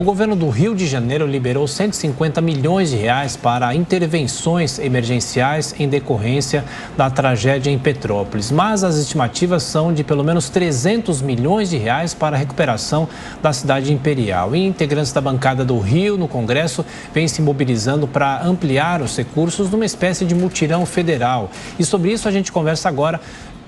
O governo do Rio de Janeiro liberou 150 milhões de reais para intervenções emergenciais em decorrência da tragédia em Petrópolis. Mas as estimativas são de pelo menos 300 milhões de reais para a recuperação da cidade imperial. E integrantes da bancada do Rio no Congresso vêm se mobilizando para ampliar os recursos numa espécie de mutirão federal. E sobre isso a gente conversa agora.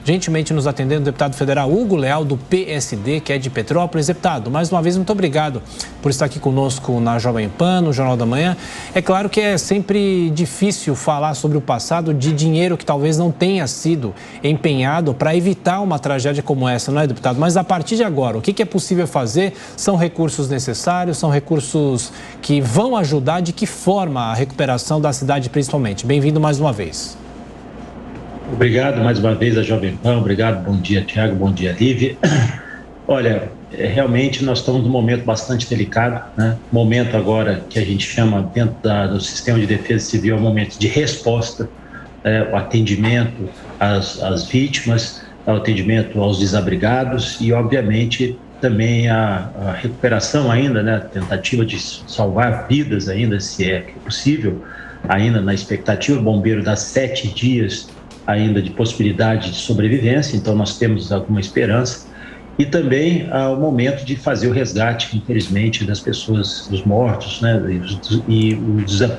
Gentilmente nos atendendo o deputado federal Hugo Leal, do PSD, que é de Petrópolis. Deputado, mais uma vez, muito obrigado por estar aqui conosco na Jovem Pan, no Jornal da Manhã. É claro que é sempre difícil falar sobre o passado de dinheiro que talvez não tenha sido empenhado para evitar uma tragédia como essa, não é, deputado? Mas a partir de agora, o que é possível fazer? São recursos necessários, são recursos que vão ajudar de que forma a recuperação da cidade, principalmente? Bem-vindo mais uma vez. Obrigado mais uma vez a Jovem Pan, obrigado, bom dia Tiago, bom dia Lívia. Olha, realmente nós estamos num momento bastante delicado, né? Momento agora que a gente chama dentro do Sistema de Defesa Civil, é um momento de resposta, o atendimento às vítimas, o atendimento aos desabrigados e obviamente também a recuperação ainda, né? A tentativa de salvar vidas ainda, se é possível, ainda na expectativa. O bombeiro dá 7 dias ainda de possibilidade de sobrevivência, então nós temos alguma esperança. E também o momento de fazer o resgate, infelizmente, das pessoas, dos mortos, né, e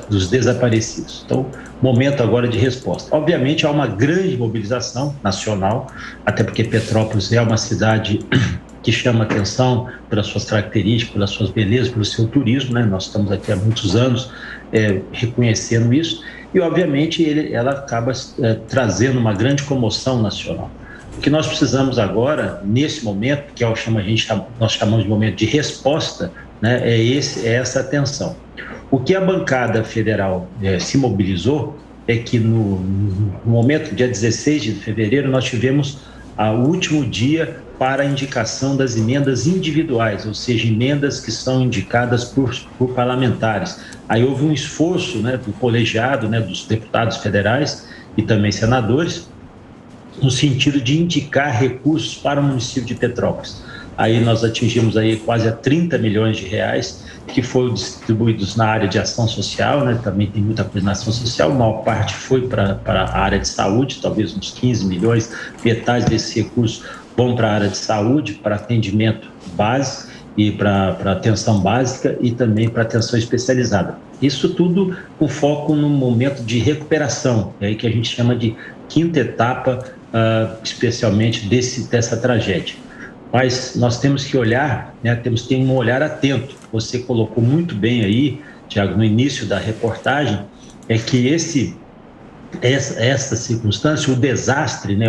dos desaparecidos. Então, momento agora de resposta. Obviamente, há uma grande mobilização nacional, até porque Petrópolis é uma cidade que chama atenção pelas suas características, pelas suas belezas, pelo seu turismo, né? Nós estamos aqui há muitos anos reconhecendo isso. E, obviamente, ela acaba trazendo uma grande comoção nacional. O que nós precisamos agora, nesse momento, que nós chamamos de momento de resposta, né, é essa atenção. O que a bancada federal se mobilizou é que no momento, dia 16 de fevereiro, nós tivemos o último dia para a indicação das emendas individuais, ou seja, emendas que são indicadas por parlamentares. Aí houve um esforço, né, do colegiado, né, dos deputados federais e também senadores, no sentido de indicar recursos para o município de Petrópolis. Aí nós atingimos aí quase 30 milhões de reais, que foram distribuídos na área de ação social, né? Também tem muita coisa na ação social, a maior parte foi para a área de saúde, talvez uns 15 milhões, metade desses recursos vão para a área de saúde, para atendimento básico e para atenção básica e também para atenção especializada. Isso tudo com foco no momento de recuperação, aí que a gente chama de quinta etapa, especialmente dessa tragédia. Mas nós temos que olhar, né, temos que ter um olhar atento. Você colocou muito bem aí, Tiago, no início da reportagem, é que essa circunstância, o desastre, né,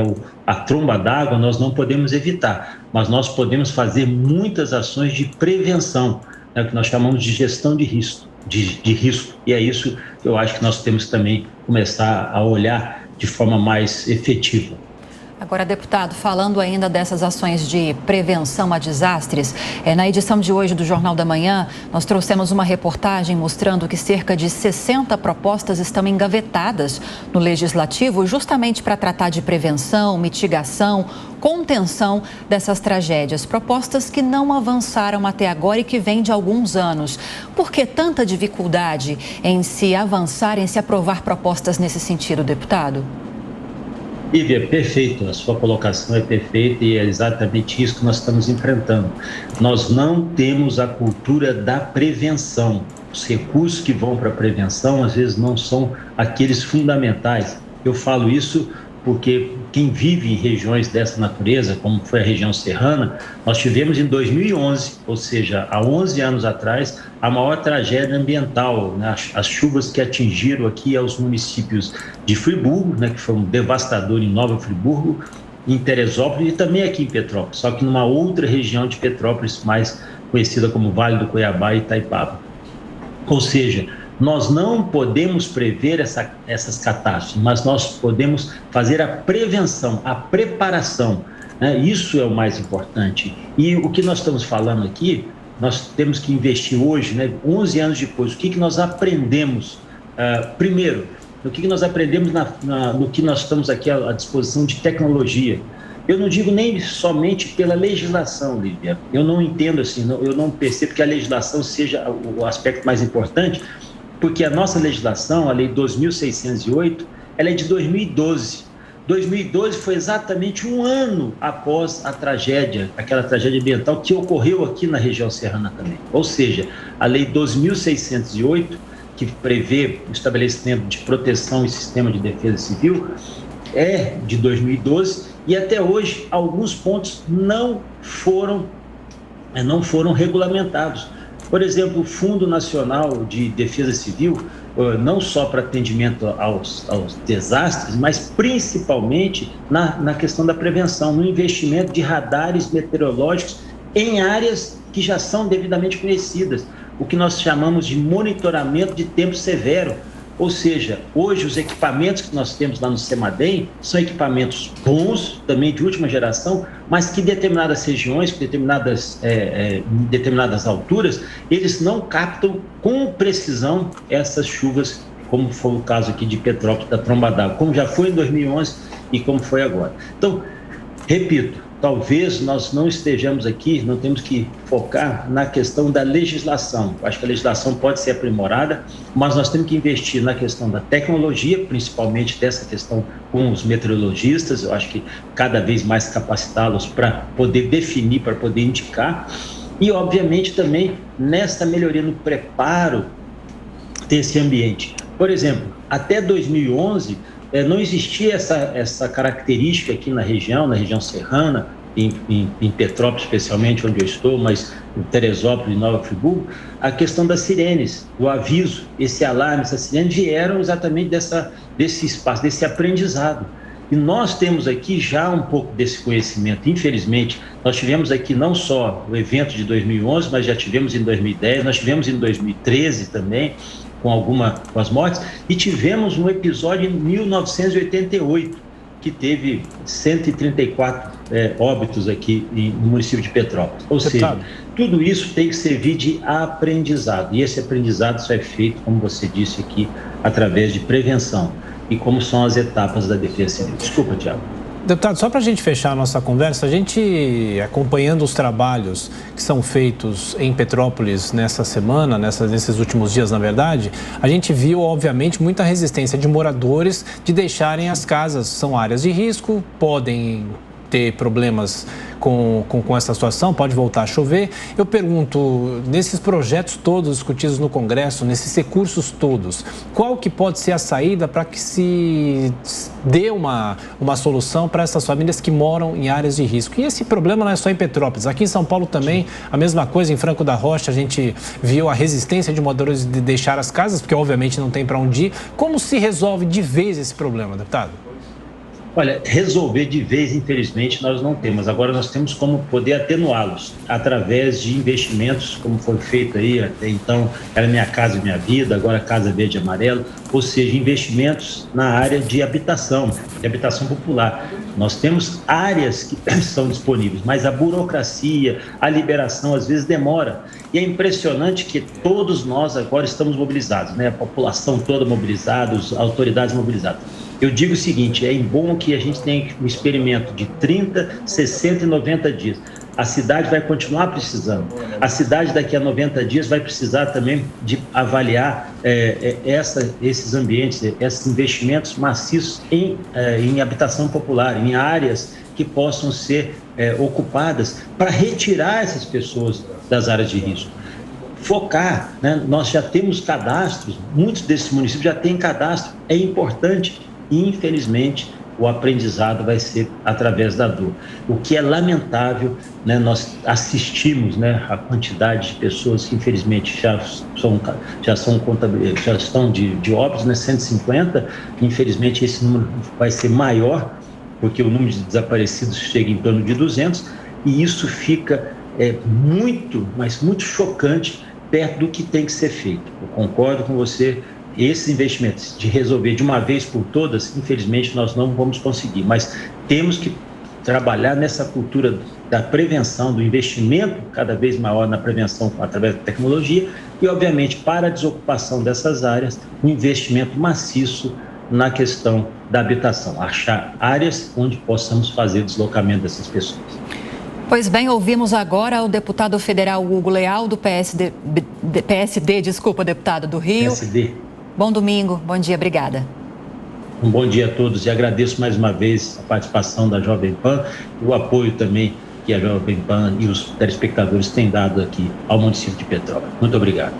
a tromba d'água, nós não podemos evitar, mas nós podemos fazer muitas ações de prevenção, né, que nós chamamos de gestão de risco. E é isso que eu acho que nós temos que também começar a olhar de forma mais efetiva. Agora, deputado, falando ainda dessas ações de prevenção a desastres, na edição de hoje do Jornal da Manhã, nós trouxemos uma reportagem mostrando que cerca de 60 propostas estão engavetadas no Legislativo justamente para tratar de prevenção, mitigação, contenção dessas tragédias. Propostas que não avançaram até agora e que vêm de alguns anos. Por que tanta dificuldade em se avançar, em se aprovar propostas nesse sentido, deputado? Lívia, perfeito, a sua colocação é perfeita e é exatamente isso que nós estamos enfrentando. Nós não temos a cultura da prevenção. Os recursos que vão para a prevenção, às vezes, não são aqueles fundamentais. Eu falo isso porque quem vive em regiões dessa natureza, como foi a região serrana, nós tivemos em 2011, ou seja, há 11 anos atrás, a maior tragédia ambiental, né? As chuvas que atingiram aqui aos municípios de Friburgo, né, que foi um devastador em Nova Friburgo, em Teresópolis e também aqui em Petrópolis, só que numa outra região de Petrópolis, mais conhecida como Vale do Cuiabá e Itaipava. Ou seja, nós não podemos prever essas catástrofes, mas nós podemos fazer a prevenção, a preparação, né? Isso é o mais importante. E o que nós estamos falando aqui, nós temos que investir hoje, né? 11 anos depois, o que nós aprendemos? Primeiro, o que nós aprendemos no que nós estamos aqui à disposição de tecnologia. Eu não digo nem somente pela legislação, Lívia. Eu não entendo assim, eu não percebo que a legislação seja o aspecto mais importante, porque a nossa legislação, a Lei 2.608, ela é de 2012. 2012 foi exatamente um ano após a tragédia, aquela tragédia ambiental que ocorreu aqui na região serrana também. Ou seja, a Lei 2.608, que prevê o estabelecimento de proteção e sistema de defesa civil, é de 2012 e até hoje alguns pontos não foram regulamentados. Por exemplo, o Fundo Nacional de Defesa Civil, não só para atendimento aos desastres, mas principalmente na questão da prevenção, no investimento de radares meteorológicos em áreas que já são devidamente conhecidas, o que nós chamamos de monitoramento de tempo severo. Ou seja, hoje os equipamentos que nós temos lá no CEMADEM são equipamentos bons, também de última geração, mas que em determinadas regiões, em determinadas alturas, eles não captam com precisão essas chuvas, como foi o caso aqui de Petrópolis, da tromba d'água, como já foi em 2011 e como foi agora. Então, repito, talvez nós não estejamos aqui, não temos que focar na questão da legislação. Acho que a legislação pode ser aprimorada, mas nós temos que investir na questão da tecnologia, principalmente dessa questão com os meteorologistas. Eu acho que cada vez mais capacitá-los para poder definir, para poder indicar. E, obviamente, também nessa melhoria no preparo desse ambiente. Por exemplo, até 2011, não existia essa característica aqui na região serrana, em Petrópolis especialmente, onde eu estou, mas em Teresópolis e Nova Friburgo, a questão das sirenes, o aviso, esse alarme, essas sirenes vieram exatamente desse espaço, desse aprendizado. E nós temos aqui já um pouco desse conhecimento. Infelizmente, nós tivemos aqui não só o evento de 2011, mas já tivemos em 2010, nós tivemos em 2013 também, com as mortes, e tivemos um episódio em 1988, que teve 134 óbitos aqui no município de Petrópolis. Ou seja, tudo isso tem que servir de aprendizado, e esse aprendizado só é feito, como você disse aqui, através de prevenção, e como são as etapas da defesa civil. Desculpa, Tiago. Deputado, só para a gente fechar a nossa conversa, a gente acompanhando os trabalhos que são feitos em Petrópolis nessa semana, nesses últimos dias, na verdade, a gente viu, obviamente, muita resistência de moradores de deixarem as casas. São áreas de risco, podem ter problemas com essa situação, pode voltar a chover. Eu pergunto, nesses projetos todos discutidos no Congresso, nesses recursos todos, qual que pode ser a saída para que se dê uma solução para essas famílias que moram em áreas de risco? E esse problema não é só em Petrópolis, aqui em São Paulo também, a mesma coisa, em Franco da Rocha, a gente viu a resistência de moradores de deixar as casas, porque obviamente não tem para onde ir. Como se resolve de vez esse problema, deputado? Olha, resolver de vez, infelizmente, nós não temos. Agora nós temos como poder atenuá-los através de investimentos, como foi feito aí, até então era Minha Casa Minha Vida, agora Casa Verde e Amarelo, ou seja, investimentos na área de habitação popular. Nós temos áreas que são disponíveis, mas a burocracia, a liberação às vezes demora. E é impressionante que todos nós agora estamos mobilizados, né? A população toda mobilizada, as autoridades mobilizadas. Eu digo o seguinte, é bom que a gente tenha um experimento de 30, 60 e 90 dias. A cidade vai continuar precisando. A cidade daqui a 90 dias vai precisar também de avaliar esses ambientes, esses investimentos maciços em habitação popular, em áreas que possam ser ocupadas para retirar essas pessoas das áreas de risco. Focar, né? Nós já temos cadastros, muitos desses municípios já têm cadastro, é importante. E, infelizmente, o aprendizado vai ser através da dor. O que é lamentável, né? Nós assistimos, né, a quantidade de pessoas que, infelizmente, já estão de óbitos, né, 150. Infelizmente, esse número vai ser maior, porque o número de desaparecidos chega em torno de 200, e isso fica muito, mas muito chocante perto do que tem que ser feito. Eu concordo com você. Esses investimentos de resolver de uma vez por todas, infelizmente, nós não vamos conseguir, mas temos que trabalhar nessa cultura da prevenção, do investimento cada vez maior na prevenção através da tecnologia e, obviamente, para a desocupação dessas áreas, um investimento maciço na questão da habitação, achar áreas onde possamos fazer deslocamento dessas pessoas. Pois bem, ouvimos agora o deputado federal Hugo Leal, do PSD, deputado do Rio. PSD. Bom domingo, bom dia, obrigada. Um bom dia a todos e agradeço mais uma vez a participação da Jovem Pan e o apoio também que a Jovem Pan e os telespectadores têm dado aqui ao município de Petrópolis. Muito obrigado.